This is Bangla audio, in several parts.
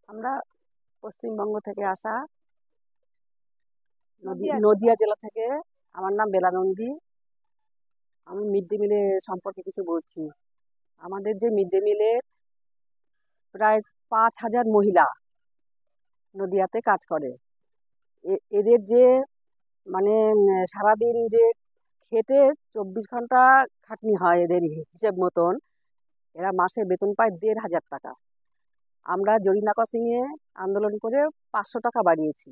আমরা পশ্চিমবঙ্গ থেকে আসা, নদিয়া নদিয়া জেলা থেকে। আমার নাম বেলা নন্দী। আমি মিড ডে মিলের সম্পর্কে কিছু বলছি। আমাদের যে মিড ডে মিলের প্রায় 5,000 মহিলা নদিয়াতে কাজ করে। এদের যে মানে সারাদিন যে খেটে 24 ঘন্টা খাটনি হয়, এদের হিসেব মতন এরা মাসে বেতন পায় 1,500 টাকা। আমরা জরিনা ক্রসিংয়ে আন্দোলন করে 500 টাকা বাড়িয়েছি।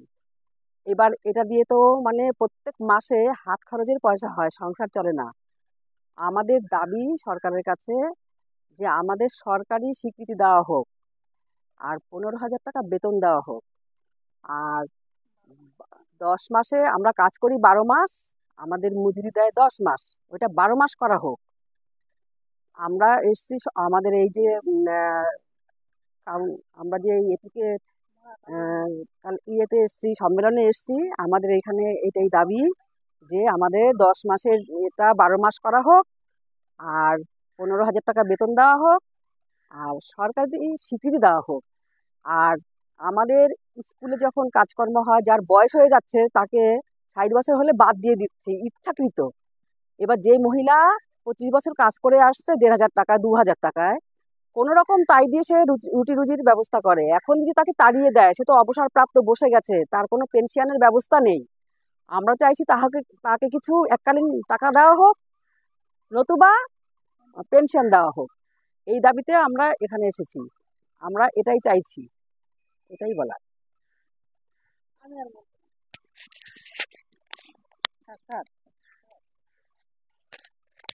এবার এটা দিয়ে তো মানে প্রত্যেক মাসে হাত খরচের পয়সা হয়, সংসার চলে না। আমাদের দাবি সরকারের কাছে যে আমাদের সরকারি স্বীকৃতি দেওয়া হোক, আর 15,000 টাকা বেতন দেওয়া হোক। আর 10 মাসে আমরা কাজ করি, 12 মাস আমাদের মজুরি দেয় 10 মাস, ওইটা 12 মাস করা হোক। আমরা এসছি আমাদের এই যে আমরা যে এটিকে ইয়েতে এসছি, সম্মেলনে এসছি, আমাদের এখানে এটাই দাবি যে আমাদের 10 মাসের এটা 12 মাস করা হোক, আর 15,000 টাকা বেতন দেওয়া হোক, আর সরকারি স্বীকৃতি দেওয়া হোক। আর আমাদের স্কুলে যখন কাজকর্ম হয়, যার বয়স হয়ে যাচ্ছে তাকে 60 বছর হলে বাদ দিয়ে দিচ্ছে ইচ্ছাকৃত। এবার যে মহিলা 25 বছর কাজ করে আসছে 1,500 টাকা 2,000 টাকায়, কোনো রকম তাই দিয়ে সে রুটি রুজির ব্যবস্থা করে। এখন যদি তাকে তাড়িয়ে দেয়, সে তো অবসরপ্রাপ্ত বসে গেছে, তার কোনো পেনশনের ব্যবস্থা নেই। আমরা চাইছি তাকে কিছু এককালীন টাকা দেওয়া হোক, নতুবা পেনশন দেওয়া হোক। এই দাবিতে আমরা এখানে এসেছি, আমরা এটাই চাইছি, এটাই বলা। আমি আর বলবো না। থাক, থাক।